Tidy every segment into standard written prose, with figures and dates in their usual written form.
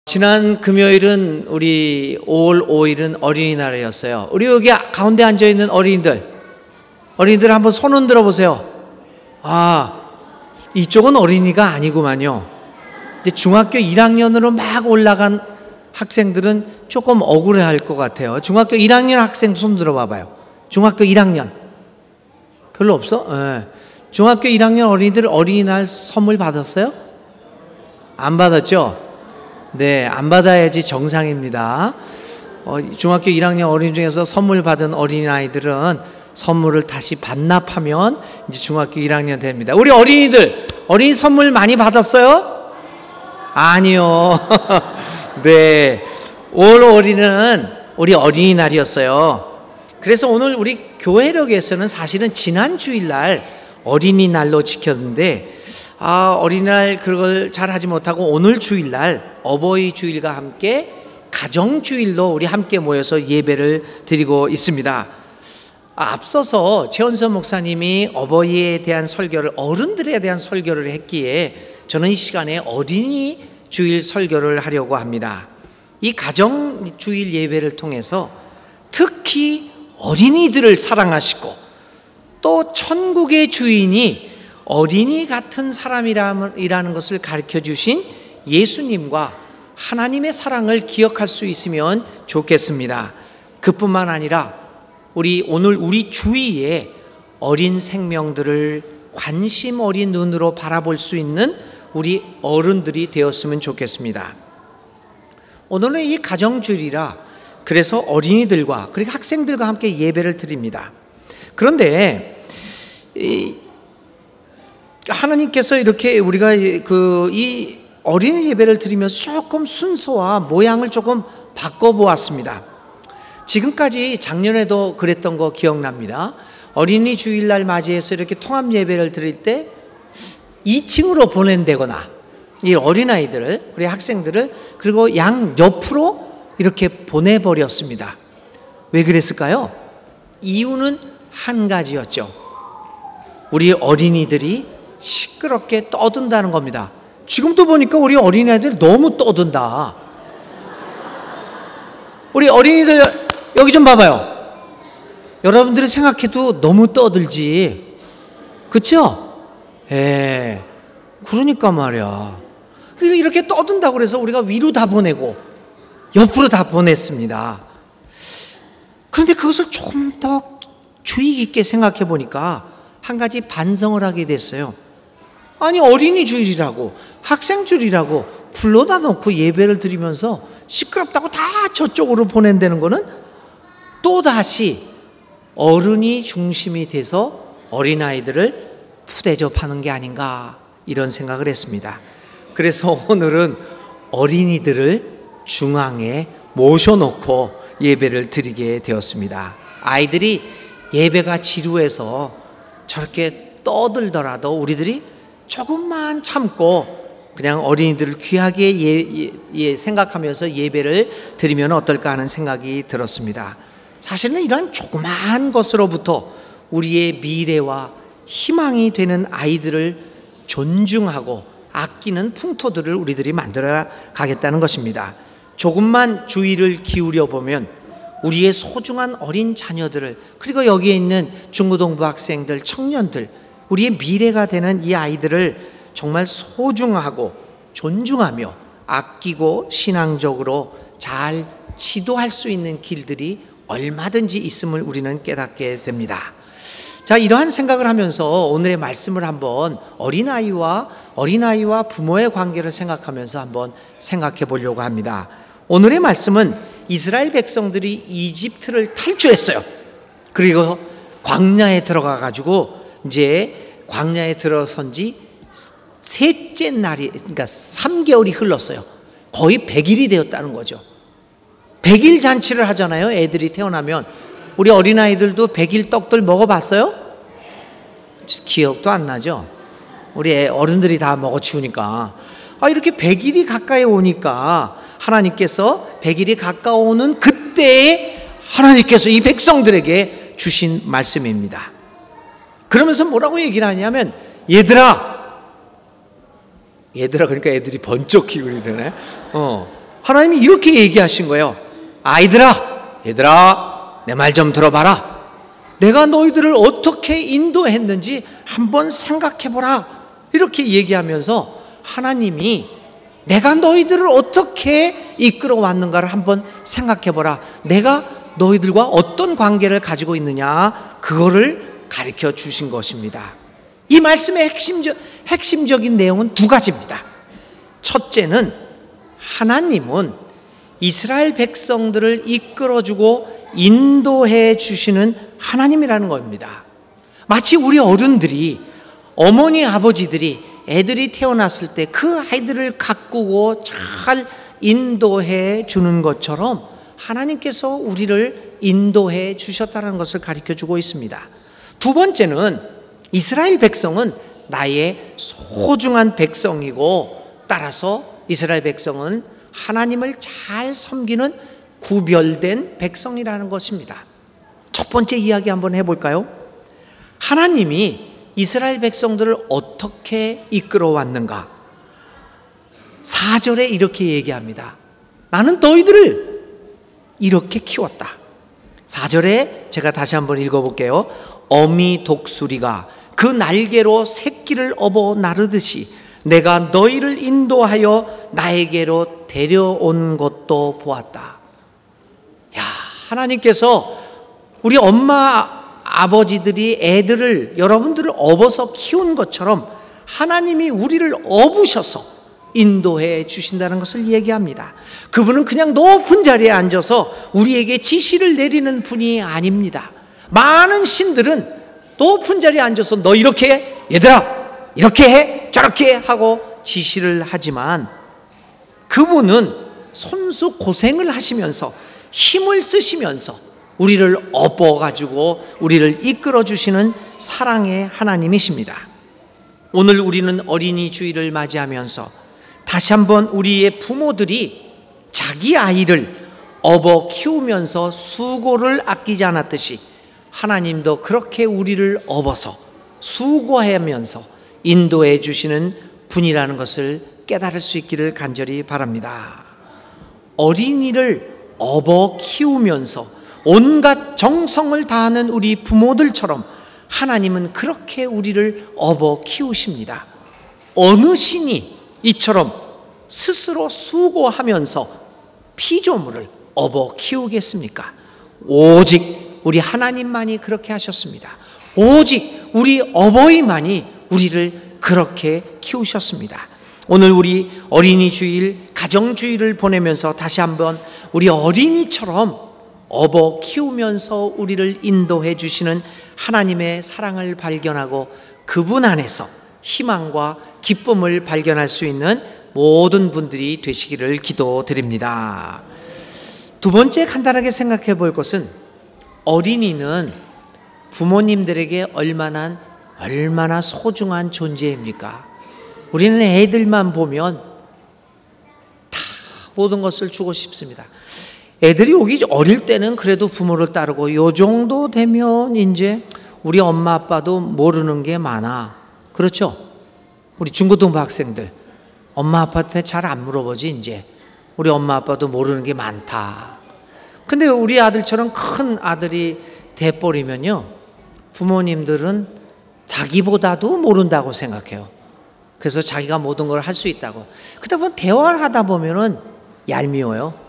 지난 금요일은 우리 5월 5일은 어린이날이었어요. 우리 여기 가운데 앉아있는 어린이들 한번 손 흔들어 보세요. 이쪽은 어린이가 아니구만요. 이제 중학교 1학년으로 막 올라간 학생들은 조금 억울해할 것 같아요. 중학교 1학년 학생 손 들어 봐봐요. 중학교 1학년 별로 없어? 네. 중학교 1학년 어린이들 어린이날 선물 받았어요? 안 받았죠? 네, 안 받아야지 정상입니다. 중학교 1학년 어린이 중에서 선물 받은 어린아이들은 선물을 다시 반납하면 이제 중학교 1학년 됩니다. 우리 어린이 선물 많이 받았어요? 아니요. 네, 5월 5일은 우리 어린이날이었어요. 그래서 오늘 우리 교회력에서는 사실은 지난 주일날 어린이날로 지켰는데 어린이날 그걸 잘 하지 못하고 오늘 주일날 어버이 주일과 함께 가정주일로 우리 함께 모여서 예배를 드리고 있습니다. 앞서서 최원서 목사님이 어버이에 대한 설교를, 어른들에 대한 설교를 했기에 저는 이 시간에 어린이 주일 설교를 하려고 합니다. 이 가정주일 예배를 통해서 특히 어린이들을 사랑하시고 또 천국의 주인이 어린이 같은 사람이라는 것을 가르쳐 주신 예수님과 하나님의 사랑을 기억할 수 있으면 좋겠습니다. 그뿐만 아니라 오늘 우리 주위에 어린 생명들을 관심 어린 눈으로 바라볼 수 있는 우리 어른들이 되었으면 좋겠습니다. 오늘은 이 가정주일이라 그래서 어린이들과 그리고 학생들과 함께 예배를 드립니다. 그런데 하나님께서 이렇게 우리가 이 어린이 예배를 드리면서 조금 순서와 모양을 조금 바꿔보았습니다. 지금까지 작년에도 그랬던 거 기억납니다. 어린이 주일날 맞이해서 이렇게 통합 예배를 드릴 때 2층으로 보낸다거나 이 어린아이들을, 우리 학생들을 그리고 양 옆으로 이렇게 보내버렸습니다. 왜 그랬을까요? 이유는 한 가지였죠. 우리 어린이들이 시끄럽게 떠든다는 겁니다. 지금도 보니까 우리 어린이들 너무 떠든다. 우리 어린이들 여기 좀 봐봐요. 여러분들이 생각해도 너무 떠들지. 그쵸? 그러니까 말이야. 이렇게 떠든다고 그래서 우리가 위로 다 보내고 옆으로 다 보냈습니다. 그런데 그것을 조금 더 주의 깊게 생각해 보니까 한 가지 반성을 하게 됐어요. 아니, 어린이 주일이라고 학생 주일이라고 불러다 놓고 예배를 드리면서 시끄럽다고 다 저쪽으로 보낸다는 거는 또다시 어른이 중심이 돼서 어린아이들을 푸대접하는 게 아닌가, 이런 생각을 했습니다. 그래서 오늘은 어린이들을 중앙에 모셔놓고 예배를 드리게 되었습니다. 아이들이 예배가 지루해서 저렇게 떠들더라도 우리들이 조금만 참고 그냥 어린이들을 귀하게 생각하면서 예배를 드리면 어떨까 하는 생각이 들었습니다. 사실은 이런 조그마한 것으로부터 우리의 미래와 희망이 되는 아이들을 존중하고 아끼는 풍토들을 우리들이 만들어 가겠다는 것입니다. 조금만 주의를 기울여 보면 우리의 소중한 어린 자녀들을, 그리고 여기에 있는 중고등부 학생들, 청년들, 우리의 미래가 되는 이 아이들을 정말 소중하고 존중하며 아끼고 신앙적으로 잘 지도할 수 있는 길들이 얼마든지 있음을 우리는 깨닫게 됩니다. 자, 이러한 생각을 하면서 오늘의 말씀을 한번 어린아이와 부모의 관계를 생각하면서 한번 생각해 보려고 합니다. 오늘의 말씀은 이스라엘 백성들이 이집트를 탈출했어요. 그리고 광야에 들어가 가지고 이제 광야에 들어선 지 셋째 날이, 그러니까 3개월이 흘렀어요. 거의 100일이 되었다는 거죠. 100일 잔치를 하잖아요. 애들이 태어나면. 우리 어린아이들도 100일 떡들 먹어봤어요? 기억도 안 나죠? 우리 어른들이 다 먹어치우니까. 이렇게 100일이 가까이 오니까 하나님께서 100일이 가까워오는 그때에 하나님께서 이 백성들에게 주신 말씀입니다. 그러면서 뭐라고 얘기를 하냐면, 얘들아, 그러니까 애들이 번쩍 키고 이러네. 하나님이 이렇게 얘기하신 거예요. 아이들아, 얘들아, 내 말 좀 들어봐라. 내가 너희들을 어떻게 인도했는지 한번 생각해보라. 이렇게 얘기하면서 하나님이 내가 너희들을 어떻게 이끌어 왔는가를 한번 생각해보라. 내가 너희들과 어떤 관계를 가지고 있느냐, 그거를 가르쳐 주신 것입니다. 이 말씀의 핵심적인 내용은 두 가지입니다. 첫째는 하나님은 이스라엘 백성들을 이끌어주고 인도해 주시는 하나님이라는 겁니다. 마치 우리 어른들이, 어머니 아버지들이 애들이 태어났을 때 그 아이들을 가꾸고 잘 인도해 주는 것처럼 하나님께서 우리를 인도해 주셨다는 것을 가르쳐 주고 있습니다. 두 번째는 이스라엘 백성은 나의 소중한 백성이고, 따라서 이스라엘 백성은 하나님을 잘 섬기는 구별된 백성이라는 것입니다. 첫 번째 이야기 한번 해볼까요? 하나님이 이스라엘 백성들을 어떻게 이끌어 왔는가? 4절에 이렇게 얘기합니다. 나는 너희들을 이렇게 키웠다. 4절에 제가 다시 한번 읽어볼게요. 어미 독수리가 그 날개로 새끼를 업어 나르듯이 내가 너희를 인도하여 나에게로 데려온 것도 보았다. 야, 하나님께서 우리 엄마 아버지들이 애들을, 여러분들을 업어서 키운 것처럼 하나님이 우리를 업으셔서 인도해 주신다는 것을 얘기합니다. 그분은 그냥 높은 자리에 앉아서 우리에게 지시를 내리는 분이 아닙니다. 많은 신들은 높은 자리에 앉아서 너 이렇게 해, 얘들아 이렇게 해, 저렇게 해 하고 지시를 하지만, 그분은 손수 고생을 하시면서 힘을 쓰시면서 우리를 업어가지고 우리를 이끌어주시는 사랑의 하나님이십니다. 오늘 우리는 어린이 주일을 맞이하면서 다시 한번 우리의 부모들이 자기 아이를 업어 키우면서 수고를 아끼지 않았듯이 하나님도 그렇게 우리를 업어서 수고하면서 인도해 주시는 분이라는 것을 깨달을 수 있기를 간절히 바랍니다. 어린이를 업어 키우면서 온갖 정성을 다하는 우리 부모들처럼 하나님은 그렇게 우리를 업어 키우십니다. 어느 신이 이처럼 스스로 수고하면서 피조물을 업어 키우겠습니까? 오직 우리 하나님만이 그렇게 하셨습니다. 오직 우리 어버이만이 우리를 그렇게 키우셨습니다. 오늘 우리 어린이 주일, 가정 주일을 보내면서 다시 한번 우리 어린이처럼 업어 키우면서 우리를 인도해 주시는 하나님의 사랑을 발견하고 그분 안에서 희망과 기쁨을 발견할 수 있는 모든 분들이 되시기를 기도드립니다. 두 번째 간단하게 생각해 볼 것은, 어린이는 부모님들에게 얼마나 소중한 존재입니까? 우리는 애들만 보면 다 모든 것을 주고 싶습니다. 애들이 오기 어릴 때는 그래도 부모를 따르고, 요 정도 되면 이제 우리 엄마 아빠도 모르는 게 많아. 그렇죠? 우리 중고등부 학생들 엄마 아빠한테 잘 안 물어보지. 이제 우리 엄마 아빠도 모르는 게 많다. 근데 우리 아들처럼 큰 아들이 돼버리면요, 부모님들은 자기보다도 모른다고 생각해요. 그래서 자기가 모든 걸 할 수 있다고. 그러다 보면 대화를 하다 보면은 얄미워요.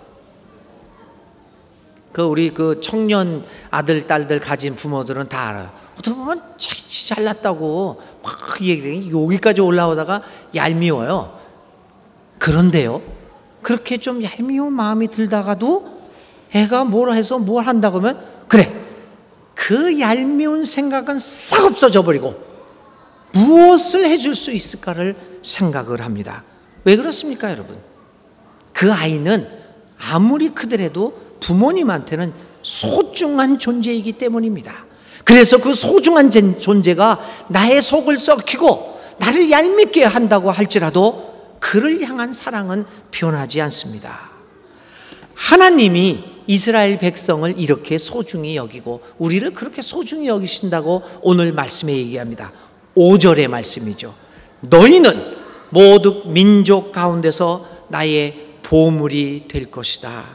우리 청년 아들, 딸들 가진 부모들은 다 알아요. 어떻게 보면 잘났다고 막 얘기를, 여기까지 올라오다가 얄미워요. 그런데요, 그렇게 좀 얄미운 마음이 들다가도 애가 뭘 해서 뭘 한다고 하면, 그래, 그 얄미운 생각은 싹 없어져 버리고 무엇을 해줄 수 있을까를 생각을 합니다. 왜 그렇습니까, 여러분? 그 아이는 아무리 크더라도 부모님한테는 소중한 존재이기 때문입니다. 그래서 그 소중한 존재가 나의 속을 썩히고 나를 얄밉게 한다고 할지라도 그를 향한 사랑은 변하지 않습니다. 하나님이 이스라엘 백성을 이렇게 소중히 여기고 우리를 그렇게 소중히 여기신다고 오늘 말씀에 얘기합니다. 5절의 말씀이죠. 너희는 모두 민족 가운데서 나의 보물이 될 것이다.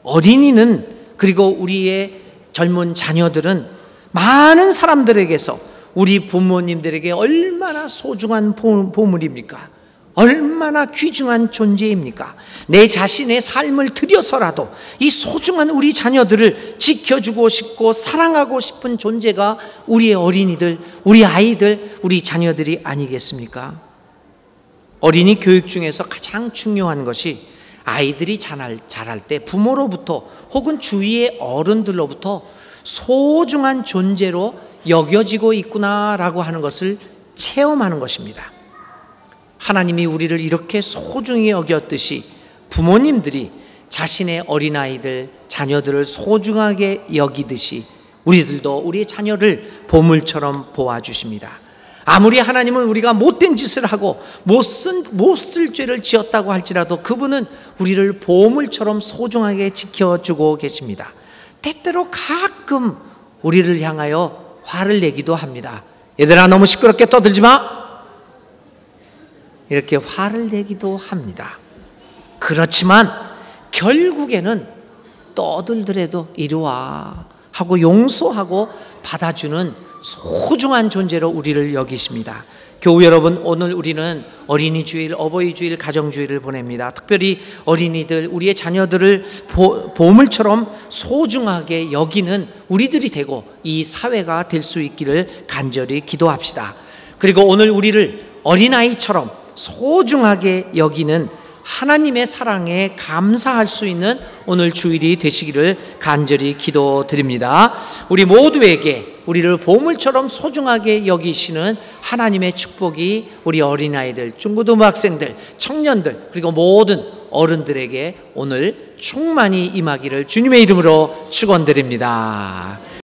어린이는, 그리고 우리의 젊은 자녀들은 많은 사람들에게서, 우리 부모님들에게 얼마나 소중한 보물입니까? 얼마나 귀중한 존재입니까? 내 자신의 삶을 들여서라도 이 소중한 우리 자녀들을 지켜주고 싶고 사랑하고 싶은 존재가 우리의 어린이들, 우리 아이들, 우리 자녀들이 아니겠습니까? 어린이 교육 중에서 가장 중요한 것이 아이들이 자랄 때 부모로부터 혹은 주위의 어른들로부터 소중한 존재로 여겨지고 있구나라고 하는 것을 체험하는 것입니다. 하나님이 우리를 이렇게 소중히 여겼듯이 부모님들이 자신의 어린아이들, 자녀들을 소중하게 여기듯이 우리들도 우리의 자녀를 보물처럼 보아주십니다. 아무리 하나님은 우리가 못된 짓을 하고 못 쓸 죄를 지었다고 할지라도 그분은 우리를 보물처럼 소중하게 지켜주고 계십니다. 때때로 가끔 우리를 향하여 화를 내기도 합니다. 얘들아, 너무 시끄럽게 떠들지 마! 이렇게 화를 내기도 합니다. 그렇지만 결국에는 떠들더라도 이리 와 하고 용서하고 받아주는 소중한 존재로 우리를 여기십니다. 교우 여러분, 오늘 우리는 어린이 주일, 어버이 주일, 가정 주일을 보냅니다. 특별히 어린이들, 우리의 자녀들을 보물처럼 소중하게 여기는 우리들이 되고 이 사회가 될 수 있기를 간절히 기도합시다. 그리고 오늘 우리를 어린아이처럼 소중하게 여기는 하나님의 사랑에 감사할 수 있는 오늘 주일이 되시기를 간절히 기도드립니다. 우리 모두에게 우리를 보물처럼 소중하게 여기시는 하나님의 축복이 우리 어린아이들, 중고등학생들, 청년들, 그리고 모든 어른들에게 오늘 충만히 임하기를 주님의 이름으로 축원드립니다.